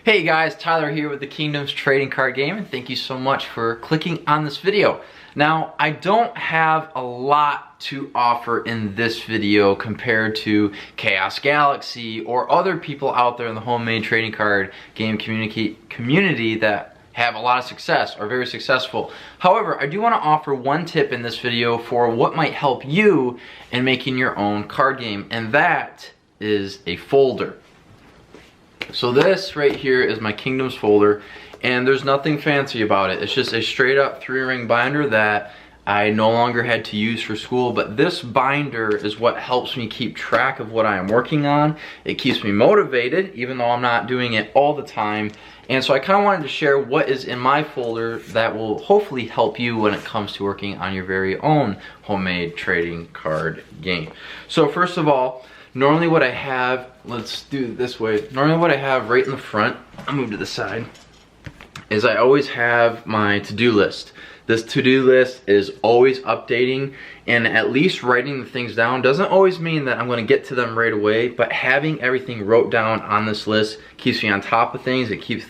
Hey guys, Tyler here with the Kingdoms Trading Card Game, and thank you so much for clicking on this video. Now, I don't have a lot to offer in this video compared to Chaos Galaxy or other people out there in the homemade trading card game community that have a lot of success, are very successful. However, I do want to offer one tip in this video for what might help you in making your own card game, and that is a folder. So this right here is my Kingdoms folder, and there's nothing fancy about it. It's just a straight up 3-ring binder that I no longer had to use for school, but this binder is what helps me keep track of what I am working on. It keeps me motivated, even though I'm not doing it all the time. And so I kind of wanted to share what is in my folder that will hopefully help you when it comes to working on your very own homemade trading card game. So first of all, normally what I have, let's do it this way. Normally what I have right in the front, I'll move to the side, is I always have my to-do list. This to-do list is always updating, and at least writing the things down doesn't always mean that I'm going to get to them right away, but having everything wrote down on this list keeps me on top of things. It keeps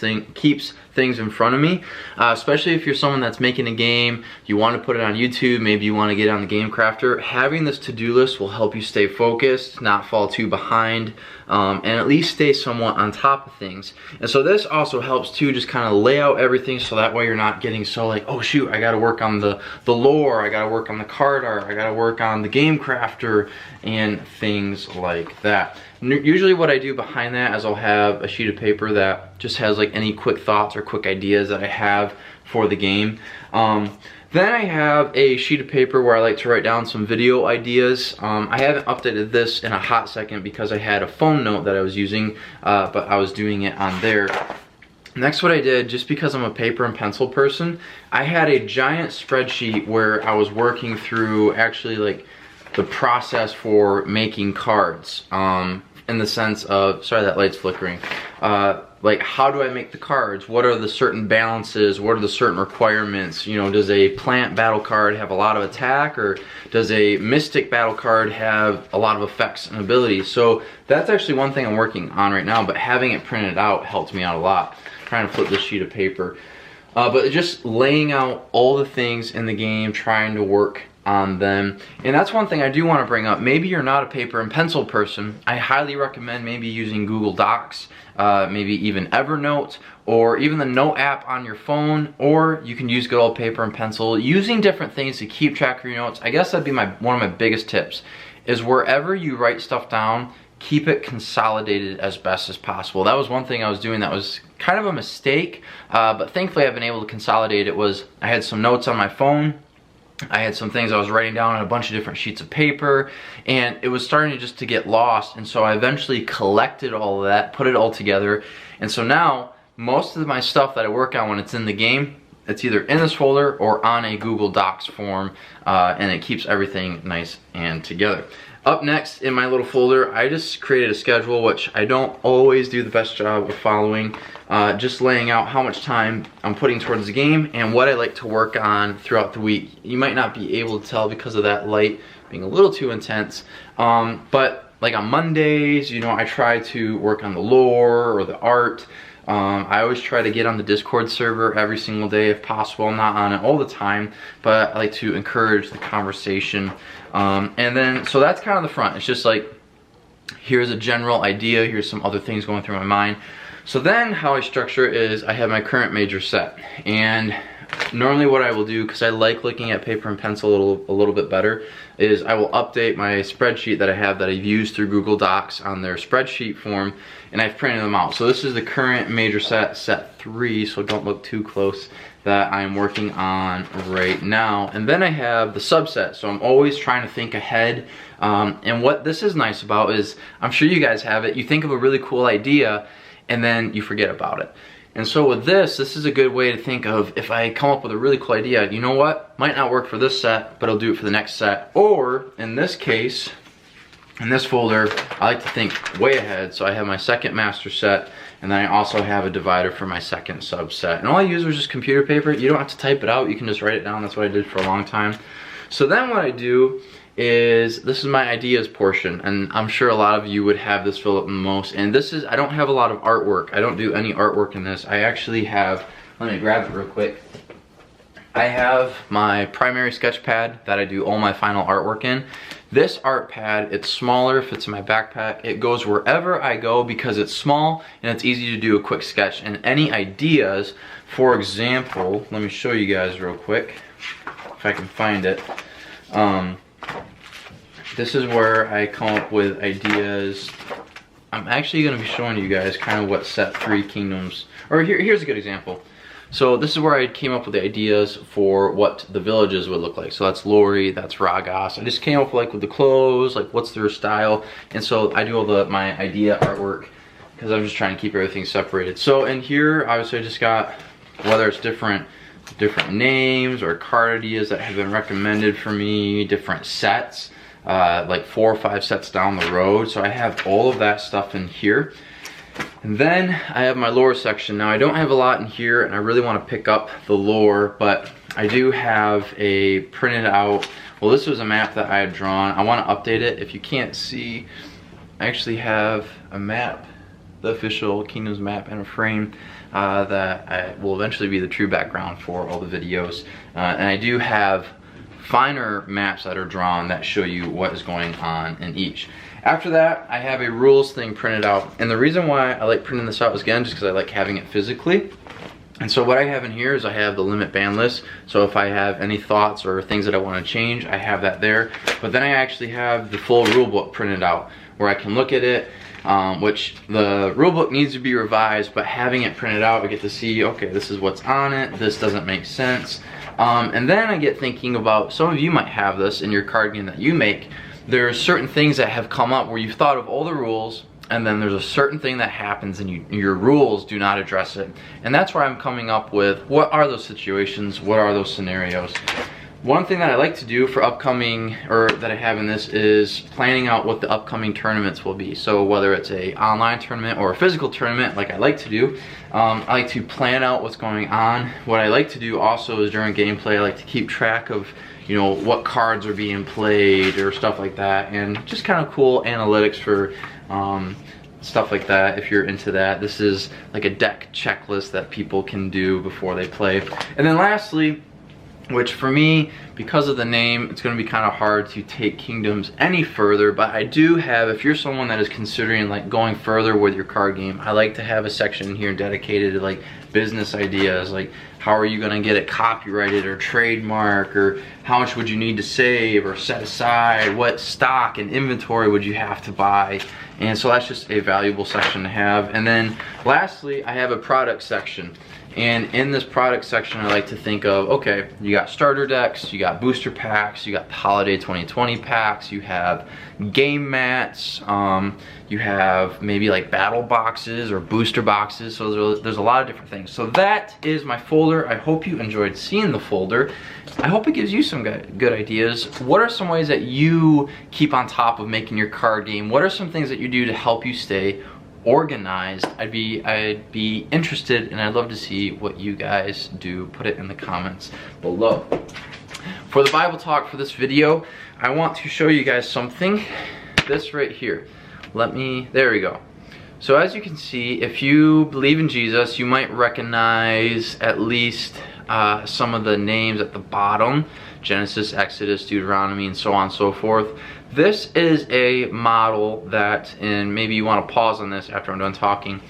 things in front of me, especially if you're someone that's making a game, you want to put it on YouTube, maybe you want to get on the Game Crafter. Having this to-do list will help you stay focused, not fall too behind, and at least stay somewhat on top of things. And so this also helps too, just kind of lay out everything so that way you're not getting so like, oh shoot, I gotta work on the lore, I gotta work on the card art, I gotta work on the Game Crafter, and things like that. Usually what I do behind that is I'll have a sheet of paper that just has like any quick thoughts or quick ideas that I have for the game. Then I have a sheet of paper where I like to write down some video ideas. I haven't updated this in a hot second because I had a phone note that I was using, but I was doing it on there. Next, what I did, just because I'm a paper and pencil person, I had a giant spreadsheet where I was working through actually like the process for making cards. In the sense of, sorry that light's flickering, like how do I make the cards? What are the certain balances? What are the certain requirements? You know, does a plant battle card have a lot of attack, or does a mystic battle card have a lot of effects and abilities? So that's actually one thing I'm working on right now, but having it printed out helped me out a lot. I'm trying to flip this sheet of paper. But just laying out all the things in the game, trying to work on them. And that's one thing I do want to bring up. Maybe you're not a paper and pencil person. I highly recommend maybe using Google Docs, maybe even Evernote, or even the Note app on your phone, or you can use good old paper and pencil. Using different things to keep track of your notes, I guess that'd be one of my biggest tips, is wherever you write stuff down, keep it consolidated as best as possible. That was one thing I was doing that was kind of a mistake, but thankfully I've been able to consolidate it. I had some notes on my phone, I had some things I was writing down on a bunch of different sheets of paper, and it was starting to get lost, and so I eventually collected all of that, put it all together, and so now most of my stuff that I work on when it's in the game, it's either in this folder or on a Google Docs form, and it keeps everything nice and together. Up next in my little folder, I just created a schedule, which I don't always do the best job of following, just laying out how much time I'm putting towards the game and what I like to work on throughout the week. You might not be able to tell because of that light being a little too intense, but like on Mondays, you know, I try to work on the lore or the art. I always try to get on the Discord server every single day if possible. I'm not on it all the time, but I like to encourage the conversation. And then, so that's kind of the front. It's just like, here's a general idea, here's some other things going through my mind. So then how I structure it is I have my current major set. And normally what I will do, because I like looking at paper and pencil a little bit better, is I will update my spreadsheet that I have that I've used through Google Docs on their spreadsheet form, and I've printed them out. So this is the current major set 3, so don't look too close, that I'm working on right now. And then I have the subset, so I'm always trying to think ahead. And what this is nice about is, I'm sure you guys have it, you think of a really cool idea and then you forget about it. And so with this is a good way to think of, if I come up with a really cool idea, you know what, might not work for this set, but I'll do it for the next set. Or in this case, in this folder, I like to think way ahead. So I have my second master set, and then I also have a divider for my second subset. And all I used was just computer paper. You don't have to type it out, you can just write it down. That's what I did for a long time. So then what I do this is my ideas portion, and I'm sure a lot of you would have this fill up the most. And this is, I don't have a lot of artwork. I don't do any artwork in this. I actually have, let me grab it real quick. I have my primary sketch pad that I do all my final artwork in. This art pad, it's smaller, fits in my backpack. It goes wherever I go because it's small and it's easy to do a quick sketch. And any ideas, for example, let me show you guys real quick, if I can find it. This is where I come up with ideas. I'm actually gonna be showing you guys kind of what set 3 kingdoms, or here's a good example. So this is where I came up with the ideas for what the villages would look like. So that's Lori, that's Ragos. I just came up with the clothes, like what's their style. And so I do all my idea artwork because I'm just trying to keep everything separated. So in here, obviously I just got, whether it's different names or card ideas that have been recommended for me, different sets, like 4 or 5 sets down the road. So I have all of that stuff in here. And then I have my lore section. Now I don't have a lot in here and I really want to pick up the lore, but I do have a printed out, well, this was a map that I had drawn. I want to update it. If you can't see, I actually have a map, the official Kingdoms map in a frame that will eventually be the true background for all the videos. And I do have finer maps that are drawn that show you what is going on in each. After that, I have a rules thing printed out. And the reason why I like printing this out is, again, just because I like having it physically. And so what I have in here is I have the limit ban list. So if I have any thoughts or things that I want to change, I have that there. But then I actually have the full rule book printed out where I can look at it, which the rule book needs to be revised, but having it printed out, I get to see, okay, this is what's on it, this doesn't make sense. And then I get thinking about, some of you might have this in your card game that you make. There are certain things that have come up where you've thought of all the rules, and then there's a certain thing that happens and your rules do not address it. And that's where I'm coming up with, what are those situations, what are those scenarios? One thing that I like to do for upcoming, or that I have in this, is planning out what the upcoming tournaments will be. So whether it's a online tournament or a physical tournament, like I like to do, I like to plan out what's going on. What I like to do also is during gameplay, I like to keep track of, you know, what cards are being played or stuff like that, and just kind of cool analytics for stuff like that if you're into that. This is like a deck checklist that people can do before they play. And then lastly, which for me, because of the name, it's going to be kind of hard to take Kingdoms any further, but I do have, if you're someone that is considering like going further with your card game, I like to have a section here dedicated to like business ideas, like how are you going to get it copyrighted or trademark, or how much would you need to save or set aside, what stock and inventory would you have to buy. And so that's just a valuable section to have. And then lastly, I have a product section. And in this product section, I like to think of, okay, you got starter decks, you got booster packs, you got the holiday 2020 packs, you have game mats, you have maybe like battle boxes or booster boxes. So there's a lot of different things. So that is my folder. I hope you enjoyed seeing the folder. I hope it gives you some good ideas. What are some ways that you keep on top of making your card game? What are some things that you do to help you stay organized? I'd be interested, and I'd love to see what you guys do. Put it in the comments below. For the Bible talk for this video, I want to show you guys something. This right here. There we go. So as you can see, if you believe in Jesus, you might recognize at least some of the names at the bottom: Genesis, Exodus, Deuteronomy, and so on and so forth. This is a model that, and maybe you want to pause on this after I'm done talking,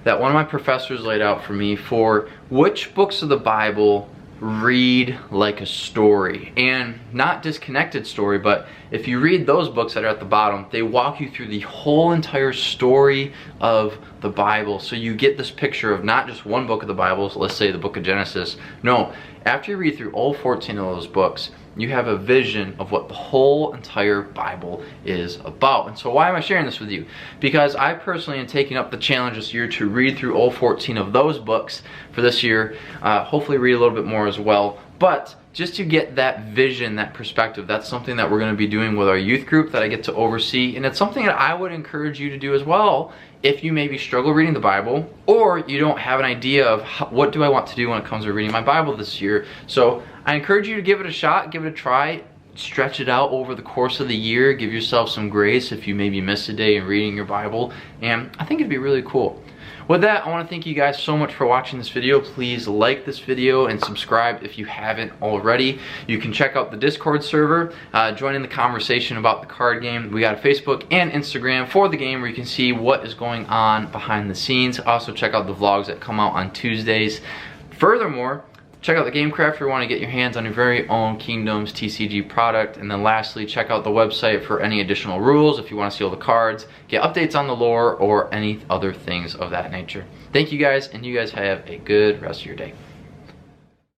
that one of my professors laid out for me for which books of the Bible read like a story, and not disconnected story, but if you read those books that are at the bottom, they walk you through the whole entire story of the Bible. So you get this picture of not just one book of the Bible, so let's say the book of Genesis. No, after you read through all 14 of those books, you have a vision of what the whole entire Bible is about. And so why am I sharing this with you? Because I personally am taking up the challenge this year to read through all 14 of those books for this year. Hopefully read a little bit more as well. But just to get that vision, that perspective, that's something that we're going to be doing with our youth group that I get to oversee. And it's something that I would encourage you to do as well if you maybe struggle reading the Bible, or you don't have an idea of what do I want to do when it comes to reading my Bible this year. So I encourage you to give it a shot, give it a try. stretch it out over the course of the year. Give yourself some grace if you maybe missed a day in reading your Bible, and I think it'd be really cool. With that, I want to thank you guys so much for watching this video. Please like this video and subscribe if you haven't already. You can check out the Discord server, join in the conversation about the card game. We got a Facebook and Instagram for the game where you can see what is going on behind the scenes. Also check out the vlogs that come out on Tuesdays. Furthermore, check out the GameCraft if you want to get your hands on your very own Kingdoms TCG product. And then lastly, check out the website for any additional rules if you want to see all the cards, get updates on the lore, or any other things of that nature. Thank you guys, and you guys have a good rest of your day.